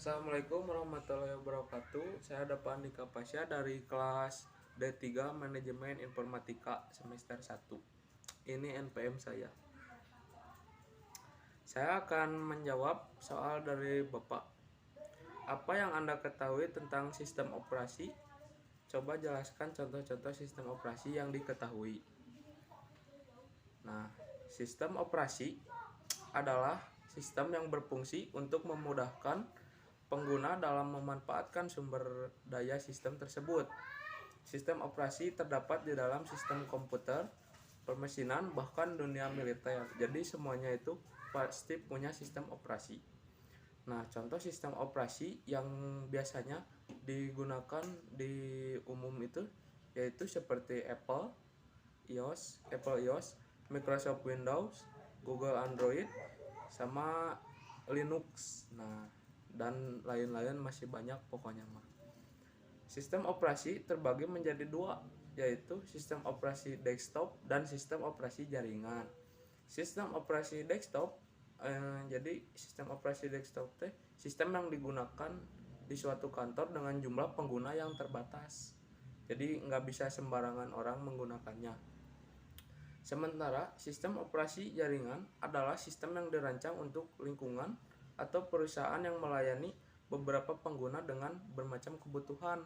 Assalamualaikum warahmatullahi wabarakatuh. Saya Dapan Andika Pasya dari kelas D3 Manajemen Informatika semester 1. Ini NPM saya. Saya akan menjawab soal dari Bapak. Apa yang Anda ketahui tentang sistem operasi? Coba jelaskan contoh-contoh sistem operasi yang diketahui. Nah, sistem operasi adalah sistem yang berfungsi untuk memudahkan pengguna dalam memanfaatkan sumber daya sistem tersebut. Sistem operasi terdapat di dalam sistem komputer, permesinan, bahkan dunia militer. Jadi semuanya itu pasti punya sistem operasi. Nah, contoh sistem operasi yang biasanya digunakan di umum itu yaitu seperti Apple iOS, Microsoft Windows, Google Android, sama Linux. Nah, dan lain-lain masih banyak pokoknya mah. Sistem operasi terbagi menjadi dua, yaitu sistem operasi desktop dan sistem operasi jaringan. Sistem operasi desktop jadi sistem operasi desktop teh sistem yang digunakan di suatu kantor dengan jumlah pengguna yang terbatas. Jadi nggak bisa sembarangan orang menggunakannya. Sementara sistem operasi jaringan adalah sistem yang dirancang untuk lingkungan atau perusahaan yang melayani beberapa pengguna dengan bermacam kebutuhan.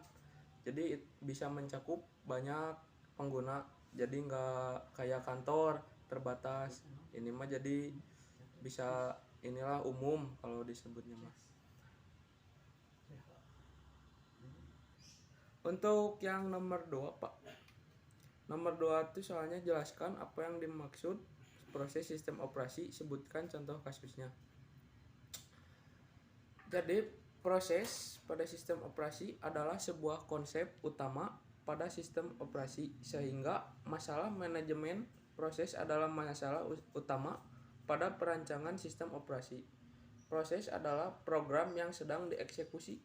Jadi bisa mencakup banyak pengguna. Jadi nggak kayak kantor terbatas. Ini mah jadi bisa inilah umum kalau disebutnya mah. Untuk yang nomor 2 Pak. Nomor 2 itu soalnya jelaskan apa yang dimaksud proses sistem operasi, sebutkan contoh kasusnya. Jadi proses pada sistem operasi adalah sebuah konsep utama pada sistem operasi, sehingga masalah manajemen proses adalah masalah utama pada perancangan sistem operasi. Proses adalah program yang sedang dieksekusi.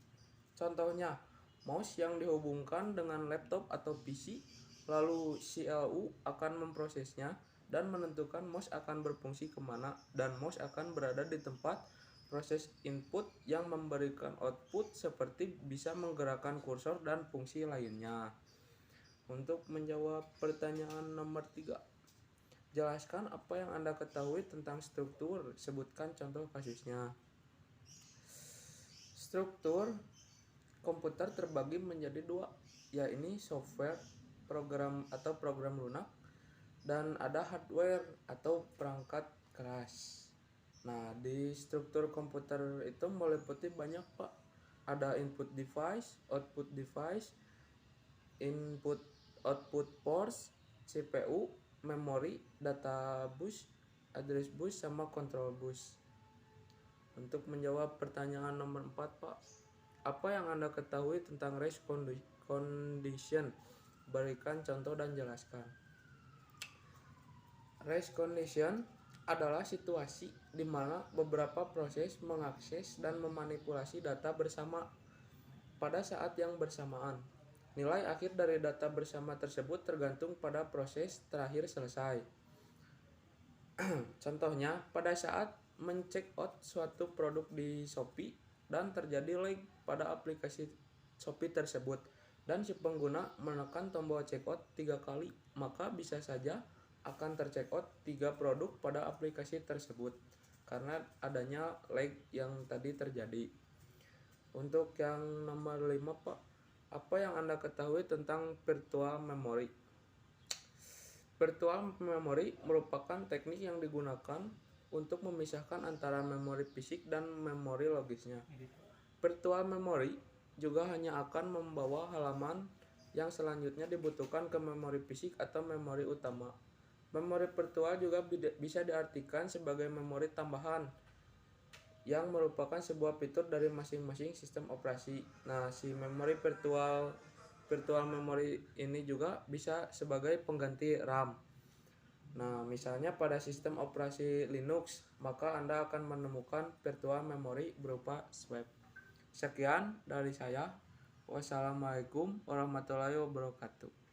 Contohnya, mouse yang dihubungkan dengan laptop atau PC, lalu CLU akan memprosesnya dan menentukan mouse akan berfungsi kemana, dan mouse akan berada di tempat proses input yang memberikan output seperti bisa menggerakkan kursor dan fungsi lainnya. Untuk menjawab pertanyaan nomor 3, jelaskan apa yang Anda ketahui tentang struktur, sebutkan contoh kasusnya. Struktur komputer terbagi menjadi dua, yaitu software program atau program lunak, dan ada hardware atau perangkat keras. Nah, di struktur komputer itu meliputi banyak Pak. Ada input device, input output ports, CPU, memori, data bus, address bus, sama control bus. Untuk menjawab pertanyaan nomor 4 Pak, apa yang Anda ketahui tentang race condition? Berikan contoh dan jelaskan. Race condition adalah situasi di mana beberapa proses mengakses dan memanipulasi data bersama pada saat yang bersamaan. Nilai akhir dari data bersama tersebut tergantung pada proses terakhir selesai. Contohnya, pada saat men-check out suatu produk di Shopee dan terjadi lag pada aplikasi Shopee tersebut, dan si pengguna menekan tombol checkout 3 kali, maka bisa saja akan tercheckout 3 produk pada aplikasi tersebut karena adanya lag yang tadi terjadi. Untuk yang nomor 5 Pak, apa yang Anda ketahui tentang virtual memory? Virtual memory merupakan teknik yang digunakan untuk memisahkan antara memori fisik dan memori logisnya. Virtual memory juga hanya akan membawa halaman yang selanjutnya dibutuhkan ke memori fisik atau memori utama. Memori virtual juga bisa diartikan sebagai memori tambahan yang merupakan sebuah fitur dari masing-masing sistem operasi. Nah, si memori virtual memory ini juga bisa sebagai pengganti RAM. Nah, misalnya pada sistem operasi Linux, maka Anda akan menemukan virtual memory berupa swap. Sekian dari saya. Wassalamualaikum warahmatullahi wabarakatuh.